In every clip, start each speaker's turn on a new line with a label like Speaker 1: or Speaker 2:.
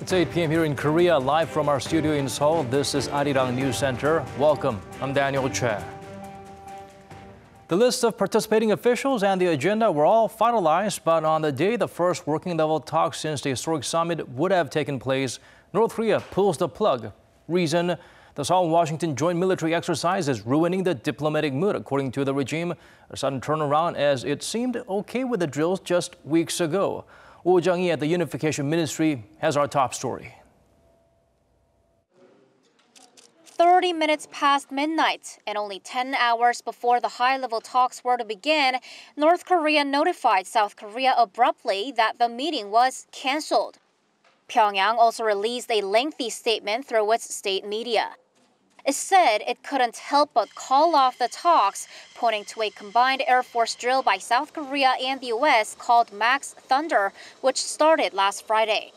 Speaker 1: It's 8 p.m. here in Korea, live from our studio in Seoul. This is Arirang News Center. Welcome. I'm Daniel Che. The list of participating officials and the agenda were all finalized, but on the day the first working-level talks since the historic summit would have taken place, North Korea pulls the plug. Reason: the Seoul-Washington joint military exercise is ruining the diplomatic mood, according to the regime. A sudden turnaround, as it seemed okay with the drills just weeks ago. Oh Jung-hee at the Unification Ministry has our top story.
Speaker 2: 30 minutes past midnight, and only 10 hours before the high-level talks were to begin, North Korea notified South Korea abruptly that the meeting was canceled. Pyongyang also released a lengthy statement through its state media. It said it couldn't help but call off the talks, pointing to a combined Air Force drill by South Korea and the U.S. called Max Thunder, which started last Friday.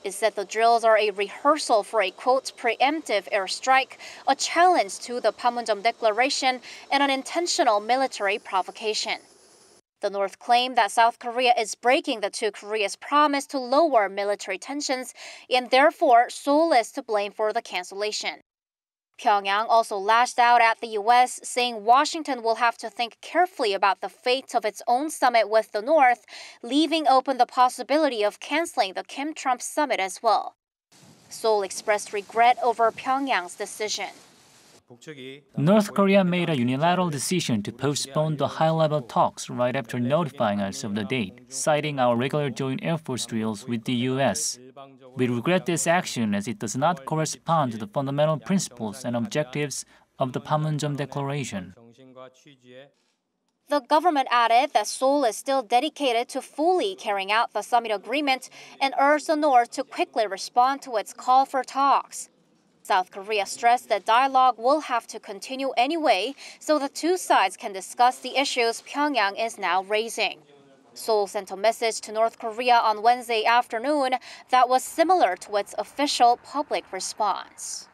Speaker 2: It said the drills are a rehearsal for a, quote, preemptive airstrike, a challenge to the Panmunjom Declaration, and an intentional military provocation. The North claimed that South Korea is breaking the two Koreas' promise to lower military tensions, and therefore Seoul is to blame for the cancellation. Pyongyang also lashed out at the U.S., saying Washington will have to think carefully about the fate of its own summit with the North, leaving open the possibility of canceling the Kim-Trump summit as well. Seoul expressed regret over Pyongyang's decision.
Speaker 3: North Korea made a unilateral decision to postpone the high-level talks right after notifying us of the date, citing our regular joint Air Force drills with the U.S. We regret this action as it does not correspond to the fundamental principles and objectives of the Panmunjom Declaration.
Speaker 2: The government added that Seoul is still dedicated to fully carrying out the summit agreement and urged the North to quickly respond to its call for talks. South Korea stressed that dialogue will have to continue anyway, so the two sides can discuss the issues Pyongyang is now raising. Seoul sent a message to North Korea on Wednesday afternoon that was similar to its official public response.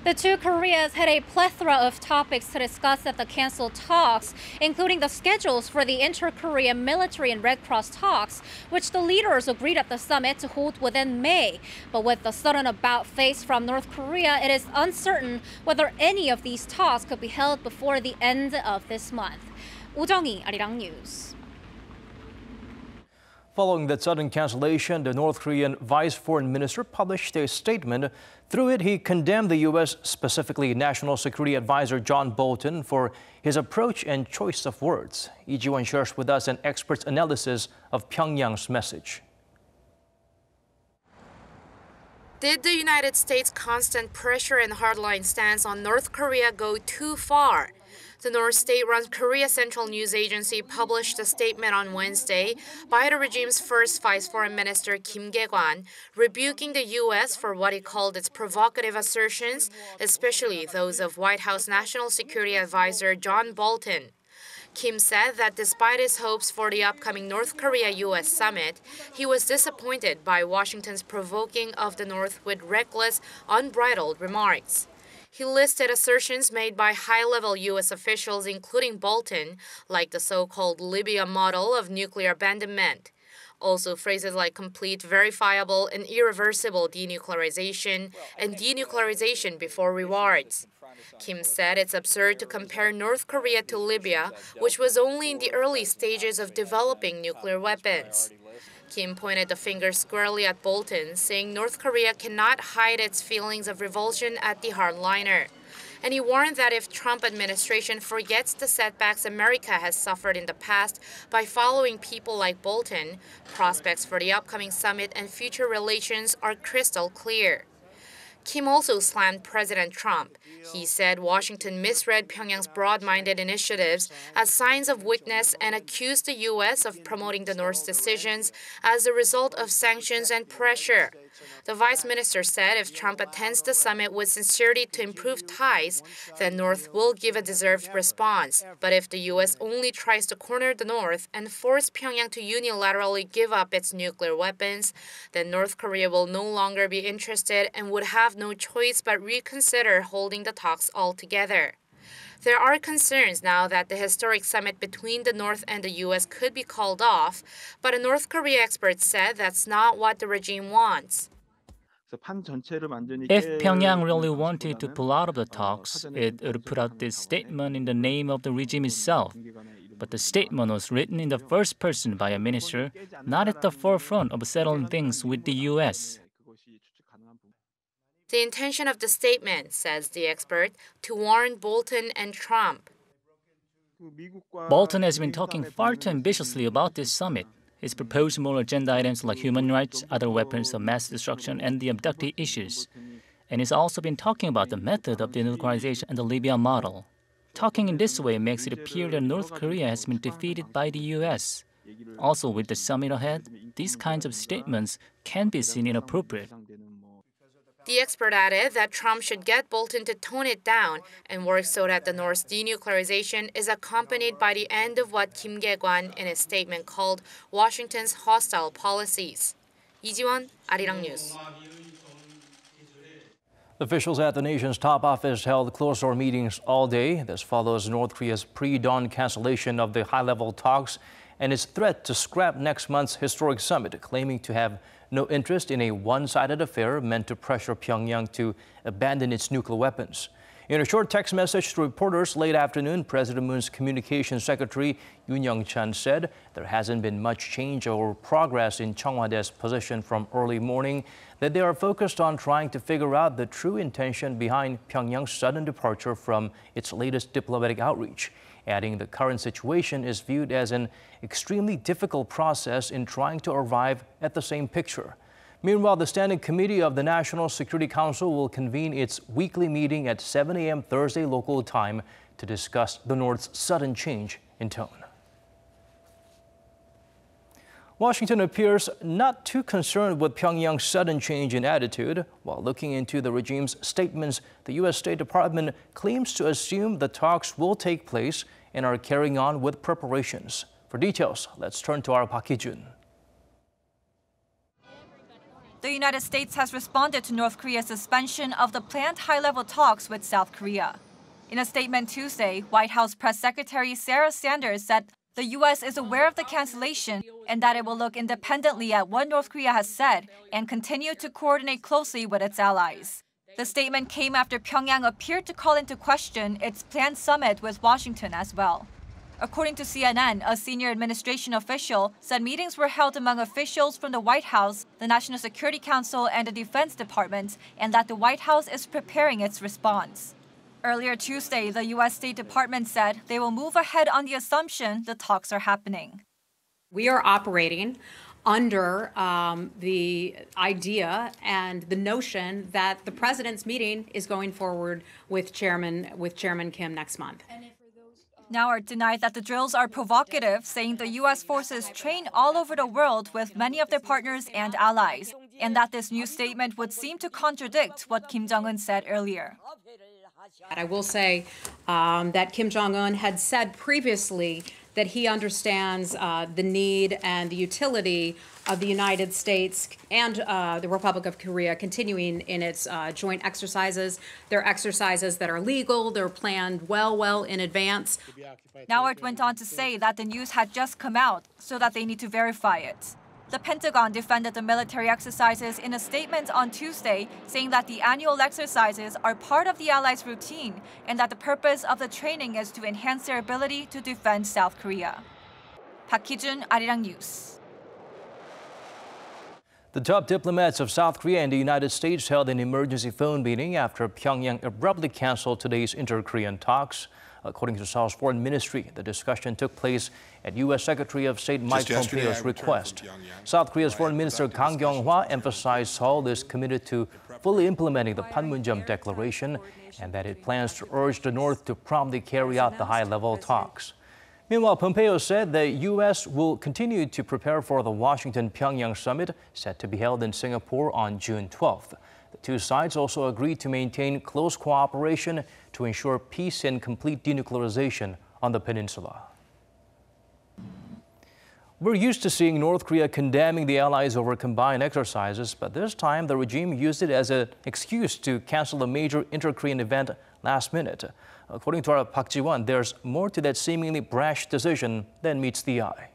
Speaker 2: The two Koreas had a plethora of topics to discuss at the canceled talks, including the schedules for the inter-Korean military and Red Cross talks, which the leaders agreed at the summit to hold within May. But with the sudden about-face from North Korea, it is uncertain whether any of these talks could be held before the end of this month. Oh Jung-hee, Arirang News.
Speaker 1: Following that sudden cancellation, the North Korean Vice Foreign Minister published a statement. Through it, he condemned the U.S., specifically National Security Advisor John Bolton, for his approach and choice of words. Lee Ji-won shares with us an expert's analysis of Pyongyang's message.
Speaker 4: Did the United States' constant pressure and hardline stance on North Korea go too far? The North state-run Korea Central News Agency published a statement on Wednesday by the regime's first Vice Foreign Minister Kim Kye-kwan, rebuking the U.S. for what he called its provocative assertions, especially those of White House National Security Advisor John Bolton. Kim said that despite his hopes for the upcoming North Korea-U.S. summit, he was disappointed by Washington's provoking of the North with reckless, unbridled remarks. He listed assertions made by high-level U.S. officials, including Bolton, like the so-called Libya model of nuclear abandonment. Also phrases like complete, verifiable, and irreversible denuclearization and denuclearization before rewards. Kim said it's absurd to compare North Korea to Libya, which was only in the early stages of developing nuclear weapons. Kim pointed the finger squarely at Bolton, saying North Korea cannot hide its feelings of revulsion at the hardliner. And he warned that if Trump administration forgets the setbacks America has suffered in the past by following people like Bolton, prospects for the upcoming summit and future relations are crystal clear. Kim also slammed President Trump. He said Washington misread Pyongyang's broad-minded initiatives as signs of weakness and accused the U.S. of promoting the North's decisions as a result of sanctions and pressure. The vice minister said if Trump attends the summit with sincerity to improve ties, then North will give a deserved response. But if the U.S. only tries to corner the North and force Pyongyang to unilaterally give up its nuclear weapons, then North Korea will no longer be interested and would have no choice but reconsider holding the talks altogether. There are concerns now that the historic summit between the North and the U.S. could be called off, but a North Korea expert said that's not what the regime wants.
Speaker 3: If Pyongyang really wanted to pull out of the talks, it would put out this statement in the name of the regime itself. But the statement was written in the first person by a minister, not at the forefront of settling things with the U.S.
Speaker 4: The intention of the statement, says the expert, to warn Bolton and Trump.
Speaker 3: Bolton has been talking far too ambitiously about this summit. He's proposed more agenda items like human rights, other weapons of mass destruction, and the abductee issues. And he's also been talking about the method of denuclearization and the Libya model. Talking in this way makes it appear that North Korea has been defeated by the U.S. Also, with the summit ahead, these kinds of statements can be seen inappropriate.
Speaker 4: The expert added that Trump should get Bolton to tone it down and work so that the North's denuclearization is accompanied by the end of what Kim Kye-kwan in his statement called Washington's hostile policies. Lee Ji-won, Arirang News.
Speaker 1: Officials at the nation's top office held closed-door meetings all day. This follows North Korea's pre-dawn cancellation of the high-level talks and its threat to scrap next month's historic summit, claiming to have no interest in a one-sided affair meant to pressure Pyongyang to abandon its nuclear weapons. In a short text message to reporters late afternoon, President Moon's communications secretary Yoon Young-chan said there hasn't been much change or progress in Cheong Wa-dae's position from early morning, that they are focused on trying to figure out the true intention behind Pyongyang's sudden departure from its latest diplomatic outreach, adding the current situation is viewed as an extremely difficult process in trying to arrive at the same picture. Meanwhile, the Standing Committee of the National Security Council will convene its weekly meeting at 7 a.m. Thursday local time to discuss the North's sudden change in tone. Washington appears not too concerned with Pyongyang's sudden change in attitude. While looking into the regime's statements, the U.S. State Department claims to assume the talks will take place and are carrying on with preparations. For details, let's turn to our Park Hee-jun.
Speaker 5: The United States has responded to North Korea's suspension of the planned high-level talks with South Korea. In a statement Tuesday, White House Press Secretary Sarah Sanders said the U.S. is aware of the cancellation and that it will look independently at what North Korea has said and continue to coordinate closely with its allies. The statement came after Pyongyang appeared to call into question its planned summit with Washington as well. According to CNN, a senior administration official said meetings were held among officials from the White House, the National Security Council, and the Defense Department, and that the White House is preparing its response. Earlier Tuesday, the U.S. State Department said they will move ahead on the assumption the talks are happening.
Speaker 6: We are operating under the idea and the notion that the president's meeting is going forward with Chairman Kim next month.
Speaker 5: Nauert denied that the drills are provocative, saying the U.S. forces train all over the world with many of their partners and allies, and that this new statement would seem to contradict what Kim Jong-un said earlier.
Speaker 6: I will say that Kim Jong-un had said previously that he understands the need and the utility of the United States and the Republic of Korea continuing in its joint exercises. They're exercises that are legal, they're planned well in advance.
Speaker 5: Nauert went on to say that the news had just come out, so that they need to verify it. The Pentagon defended the military exercises in a statement on Tuesday, saying that the annual exercises are part of the Allies' routine and that the purpose of the training is to enhance their ability to defend South Korea. Park Hee-jun, Arirang News.
Speaker 1: The top diplomats of South Korea and the United States held an emergency phone meeting after Pyongyang abruptly canceled today's inter-Korean talks. According to Seoul's foreign ministry, the discussion took place at U.S. Secretary of State Mike Pompeo's request. South Korea's Foreign Minister Kang Kyung-hwa emphasized Seoul is committed to fully implementing the Panmunjom Declaration and that it plans to urge the North to promptly carry out the high-level talks. Meanwhile, Pompeo said the U.S. will continue to prepare for the Washington-Pyongyang summit set to be held in Singapore on June 12th. The two sides also agreed to maintain close cooperation to ensure peace and complete denuclearization on the peninsula. We're used to seeing North Korea condemning the allies over combined exercises, but this time the regime used it as an excuse to cancel a major inter-Korean event last minute. According to our Park Ji-won, there's more to that seemingly brash decision than meets the eye.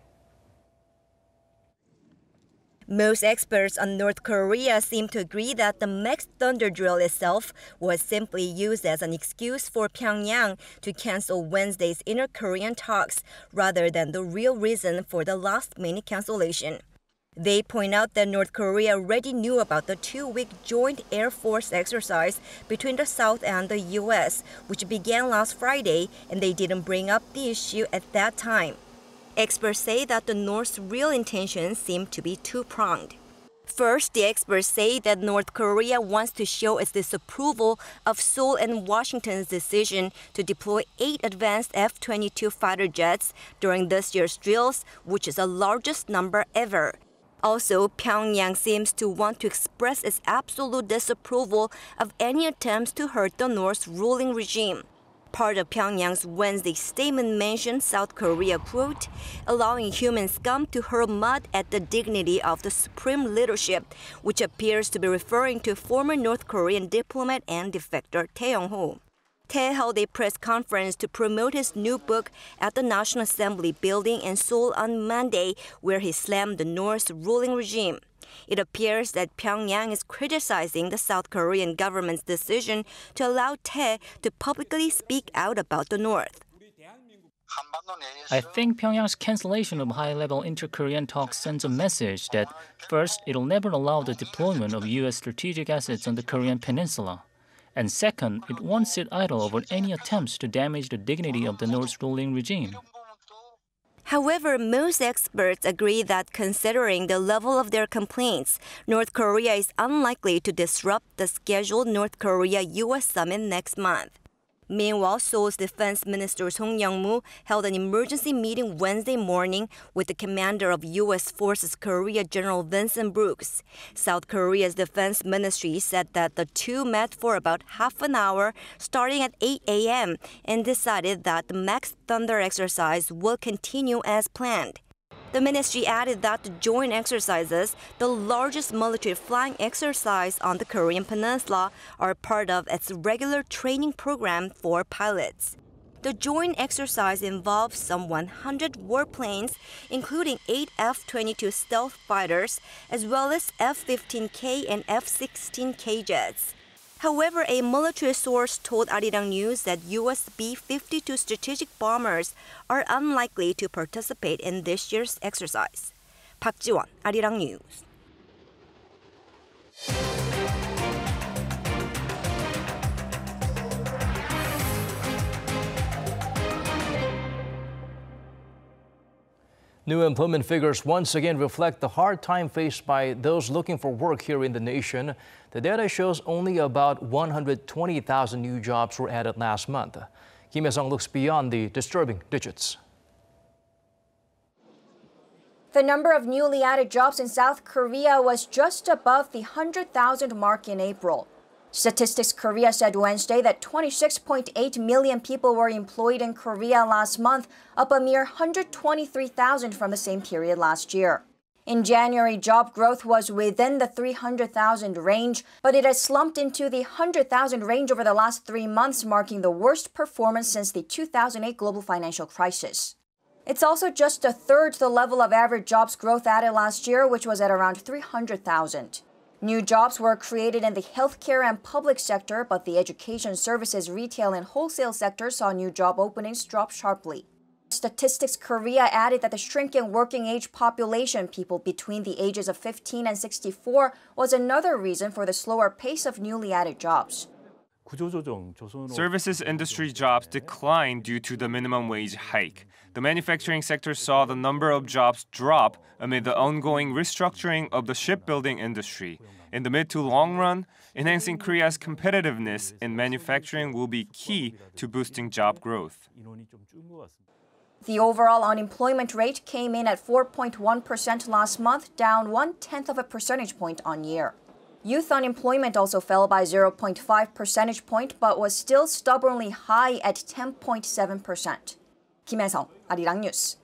Speaker 7: Most experts on North Korea seem to agree that the Max Thunder drill itself was simply used as an excuse for Pyongyang to cancel Wednesday's inter-Korean talks rather than the real reason for the last-minute cancellation. They point out that North Korea already knew about the 2-week joint Air Force exercise between the South and the U.S., which began last Friday, and they didn't bring up the issue at that time. Experts say that the North's real intentions seem to be two-pronged. First, the experts say that North Korea wants to show its disapproval of Seoul and Washington's decision to deploy 8 advanced F-22 fighter jets during this year's drills, which is the largest number ever. Also, Pyongyang seems to want to express its absolute disapproval of any attempts to hurt the North's ruling regime. Part of Pyongyang's Wednesday statement mentioned South Korea, quote, allowing human scum to hurl mud at the dignity of the supreme leadership, which appears to be referring to former North Korean diplomat and defector Tae Yong-ho. Tae held a press conference to promote his new book at the National Assembly building in Seoul on Monday, where he slammed the North's ruling regime. It appears that Pyongyang is criticizing the South Korean government's decision to allow Tae to publicly speak out about the North.
Speaker 3: I think Pyongyang's cancellation of high-level inter-Korean talks sends a message that, first, it'll never allow the deployment of U.S. strategic assets on the Korean peninsula. And second, it won't sit idle over any attempts to damage the dignity of the North's ruling regime.
Speaker 7: However, most experts agree that considering the level of their complaints, North Korea is unlikely to disrupt the scheduled North Korea-U.S. summit next month. Meanwhile, Seoul's Defense Minister Song Young-moo held an emergency meeting Wednesday morning with the commander of U.S. Forces Korea, General Vincent Brooks. South Korea's defense ministry said that the two met for about half an hour starting at 8 a.m. and decided that the Max Thunder exercise will continue as planned. The ministry added that the joint exercises, the largest military flying exercise on the Korean peninsula, are part of its regular training program for pilots. The joint exercise involves some 100 warplanes, including 8 F-22 stealth fighters, as well as F-15K and F-16K jets. However, a military source told Arirang News that U.S. B-52 strategic bombers are unlikely to participate in this year's exercise. Park Ji-won, Arirang News.
Speaker 1: New employment figures once again reflect the hard time faced by those looking for work here in the nation. The data shows only about 120,000 new jobs were added last month. Kim Hye-sung looks beyond the disturbing digits.
Speaker 8: The number of newly added jobs in South Korea was just above the 100,000 mark in April. Statistics Korea said Wednesday that 26.8 million people were employed in Korea last month, up a mere 123,000 from the same period last year. In January, job growth was within the 300,000 range, but it has slumped into the 100,000 range over the last 3 months, marking the worst performance since the 2008 global financial crisis. It's also just a third the level of average jobs growth added last year, which was at around 300,000. New jobs were created in the healthcare and public sector, but the education services, retail, and wholesale sectors saw new job openings drop sharply. Statistics Korea added that the shrinking working age population, people between the ages of 15 and 64, was another reason for the slower pace of newly added jobs.
Speaker 9: Services industry jobs declined due to the minimum wage hike. The manufacturing sector saw the number of jobs drop amid the ongoing restructuring of the shipbuilding industry. In the mid to long run, enhancing Korea's competitiveness in manufacturing will be key to boosting job growth.
Speaker 8: The overall unemployment rate came in at 4.1% last month, down 1/10 of a percentage point on year. Youth unemployment also fell by 0.5 percentage point, but was still stubbornly high at 10.7%. Kim Hye-sung, Arirang News.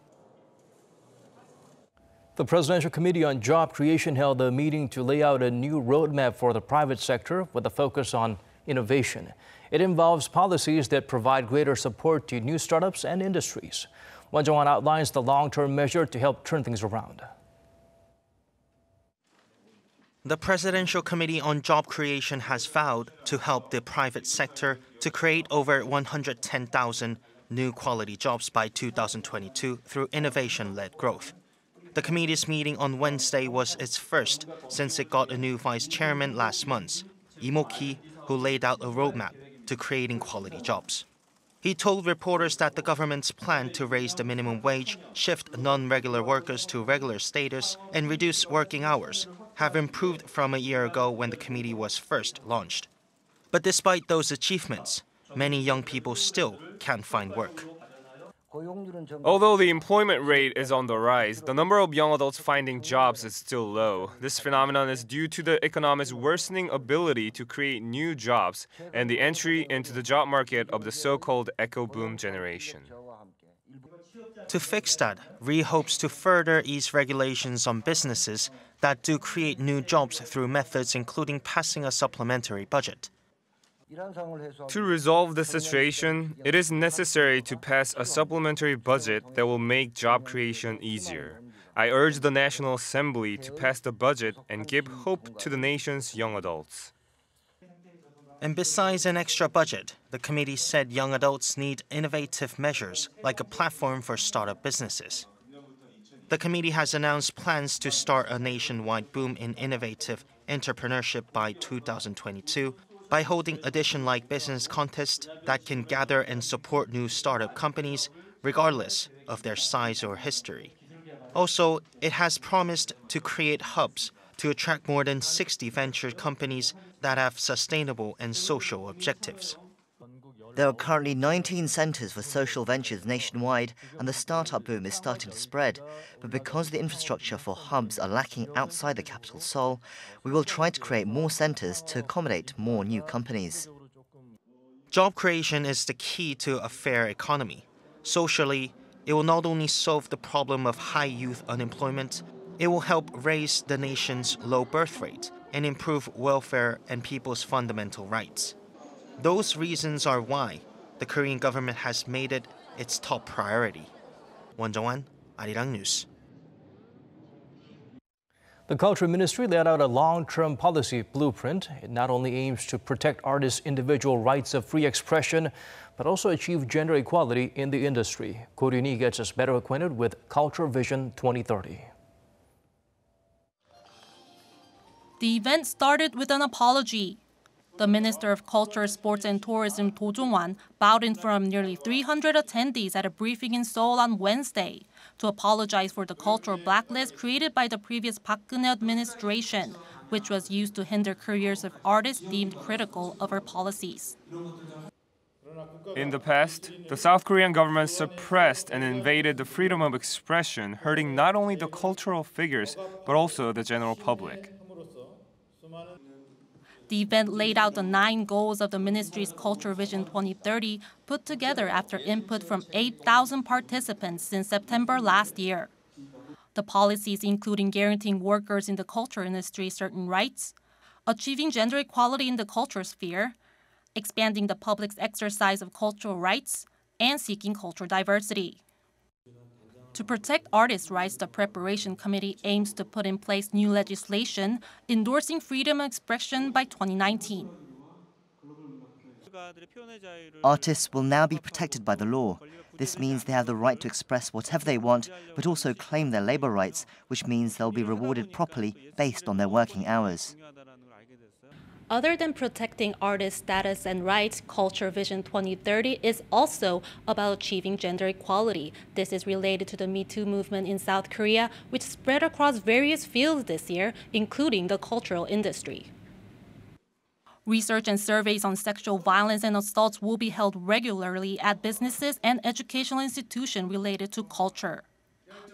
Speaker 1: The Presidential Committee on Job Creation held a meeting to lay out a new roadmap for the private sector with a focus on innovation. It involves policies that provide greater support to new startups and industries. Won Jong-won outlines the long-term measure to help turn things around.
Speaker 10: The Presidential Committee on Job Creation has vowed to help the private sector to create over 110,000 new quality jobs by 2022 through innovation-led growth. The committee's meeting on Wednesday was its first since it got a new vice chairman last month, Lee Mo-ki, who laid out a roadmap to creating quality jobs. He told reporters that the government's plan to raise the minimum wage, shift non-regular workers to regular status, and reduce working hours have improved from a year ago when the committee was first launched. But despite those achievements, many young people still can't find work.
Speaker 9: Although the employment rate is on the rise, the number of young adults finding jobs is still low. This phenomenon is due to the economy's worsening ability to create new jobs and the entry into the job market of the so-called eco-boom generation.
Speaker 10: To fix that, Ri hopes to further ease regulations on businesses that do create new jobs through methods including passing a supplementary budget.
Speaker 9: To resolve the situation, it is necessary to pass a supplementary budget that will make job creation easier. I urge the National Assembly to pass the budget and give hope to the nation's young adults.
Speaker 10: And besides an extra budget, the committee said young adults need innovative measures like a platform for startup businesses. The committee has announced plans to start a nationwide boom in innovative entrepreneurship by 2022 by holding edition-like business contests that can gather and support new startup companies regardless of their size or history. Also, it has promised to create hubs to attract more than 60 venture companies that have sustainable and social objectives.
Speaker 11: There are currently 19 centers for social ventures nationwide, and the startup boom is starting to spread. But because the infrastructure for hubs are lacking outside the capital Seoul, we will try to create more centers to accommodate more new companies.
Speaker 10: Job creation is the key to a fair economy. Socially, it will not only solve the problem of high youth unemployment, it will help raise the nation's low birth rate and improve welfare and people's fundamental rights. Those reasons are why the Korean government has made it its top priority. Won Jong-wan, Arirang News.
Speaker 1: The Culture Ministry laid out a long-term policy blueprint. It not only aims to protect artists' individual rights of free expression, but also achieve gender equality in the industry. Ko Ryun-hee gets us better acquainted with Culture Vision 2030.
Speaker 12: The event started with an apology. The Minister of Culture, Sports and Tourism, Do Jong-wan, bowed in front of nearly 300 attendees at a briefing in Seoul on Wednesday to apologize for the cultural blacklist created by the previous Park Geun-hye administration, which was used to hinder careers of artists deemed critical of her policies.
Speaker 9: In the past, the South Korean government suppressed and invaded the freedom of expression, hurting not only the cultural figures, but also the general public.
Speaker 12: The event laid out the 9 goals of the ministry's Culture Vision 2030, put together after input from 8,000 participants since September last year. The policies including guaranteeing workers in the culture industry certain rights, achieving gender equality in the culture sphere, expanding the public's exercise of cultural rights, and seeking cultural diversity. To protect artists' rights, the Preparation Committee aims to put in place new legislation endorsing freedom of expression by 2019.
Speaker 11: Artists will now be protected by the law. This means they have the right to express whatever they want, but also claim their labor rights, which means they'll be rewarded properly based on their working hours.
Speaker 12: Other than protecting artists' status and rights, Culture Vision 2030 is also about achieving gender equality. This is related to the Me Too movement in South Korea, which spread across various fields this year, including the cultural industry. Research and surveys on sexual violence and assaults will be held regularly at businesses and educational institutions related to culture.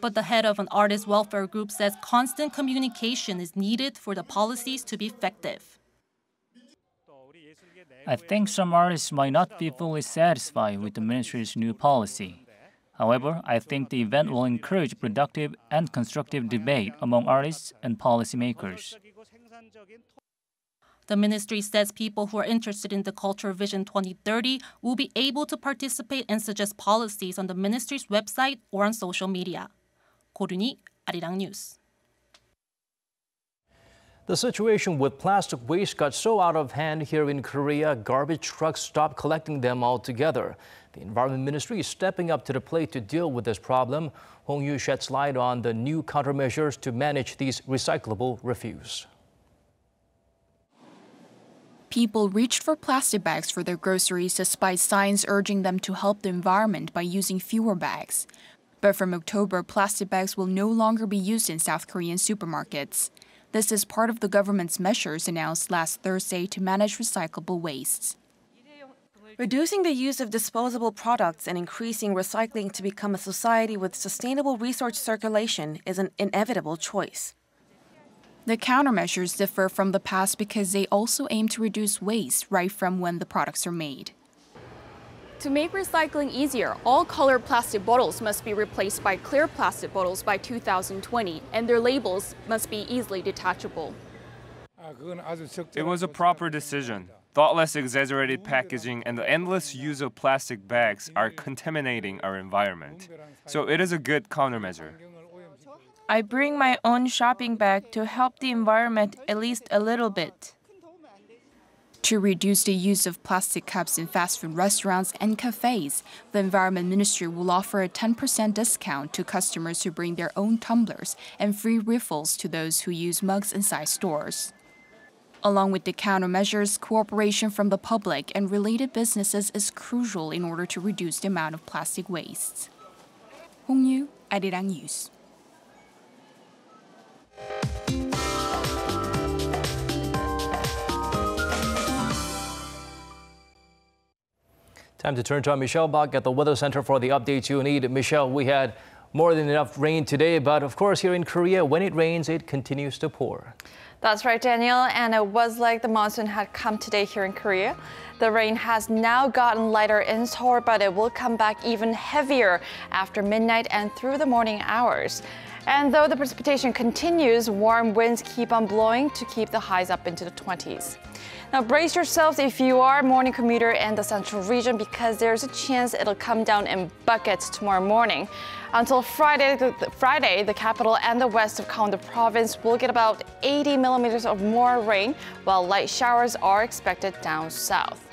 Speaker 12: But the head of an artist welfare group says constant communication is needed for the policies to be effective.
Speaker 3: I think some artists might not be fully satisfied with the ministry's new policy. However, I think the event will encourage productive and constructive debate among artists and policymakers.
Speaker 12: The ministry says people who are interested in the Culture Vision 2030 will be able to participate and suggest policies on the ministry's website or on social media. Ko Ryun-hee, Arirang News.
Speaker 1: The situation with plastic waste got so out of hand here in Korea, garbage trucks stopped collecting them altogether. The Environment Ministry is stepping up to the plate to deal with this problem. Hong Yu sheds light on the new countermeasures to manage these recyclable refuse.
Speaker 13: People reached for plastic bags for their groceries despite signs urging them to help the environment by using fewer bags. But from October, plastic bags will no longer be used in South Korean supermarkets. This is part of the government's measures announced last Thursday to manage recyclable wastes.
Speaker 14: Reducing the use of disposable products and increasing recycling to become a society with sustainable resource circulation is an inevitable choice.
Speaker 13: The countermeasures differ from the past because they also aim to reduce waste right from when the products are made.
Speaker 15: To make recycling easier, all colored plastic bottles must be replaced by clear plastic bottles by 2020, and their labels must be easily detachable.
Speaker 9: It was a proper decision. Thoughtless, exaggerated packaging and the endless use of plastic bags are contaminating our environment. So it is a good countermeasure.
Speaker 16: I bring my own shopping bag to help the environment at least a little bit.
Speaker 13: To reduce the use of plastic cups in fast food restaurants and cafes, the Environment Ministry will offer a 10% discount to customers who bring their own tumblers and free refills to those who use mugs inside stores. Along with the countermeasures, cooperation from the public and related businesses is crucial in order to reduce the amount of plastic waste. Hong Yu, Arirang News.
Speaker 1: Time to turn to our Michelle Bach at the Weather Center for the updates you need. Michelle, we had more than enough rain today, but of course here in Korea, when it rains, it continues to pour.
Speaker 17: That's right, Daniel, and it was like the monsoon had come today here in Korea. The rain has now gotten lighter in Seoul, but it will come back even heavier after midnight and through the morning hours. And though the precipitation continues, warm winds keep on blowing to keep the highs up into the 20s. Now brace yourselves if you are a morning commuter in the central region because there's a chance it'll come down in buckets tomorrow morning. Until Friday, the capital and the west of Gangwon province will get about 80 millimeters of more rain, while light showers are expected down south.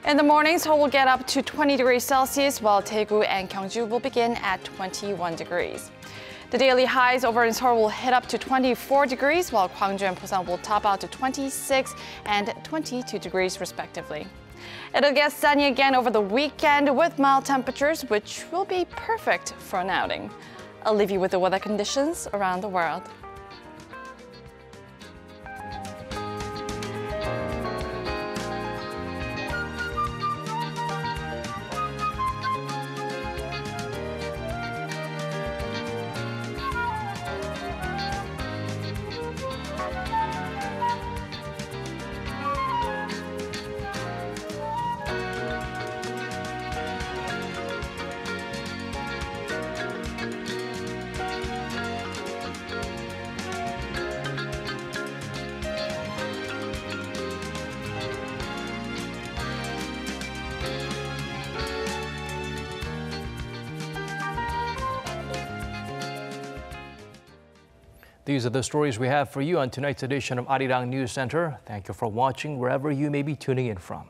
Speaker 17: In the morning, Seoul will get up to 20 degrees Celsius, while Daegu and Gyeongju will begin at 21 degrees. The daily highs over in Seoul will hit up to 24 degrees, while Gwangju and Busan will top out to 26 and 22 degrees respectively. It'll get sunny again over the weekend with mild temperatures, which will be perfect for an outing. I'll leave you with the weather conditions around the world.
Speaker 1: These are the stories we have for you on tonight's edition of Arirang News Center. Thank you for watching wherever you may be tuning in from.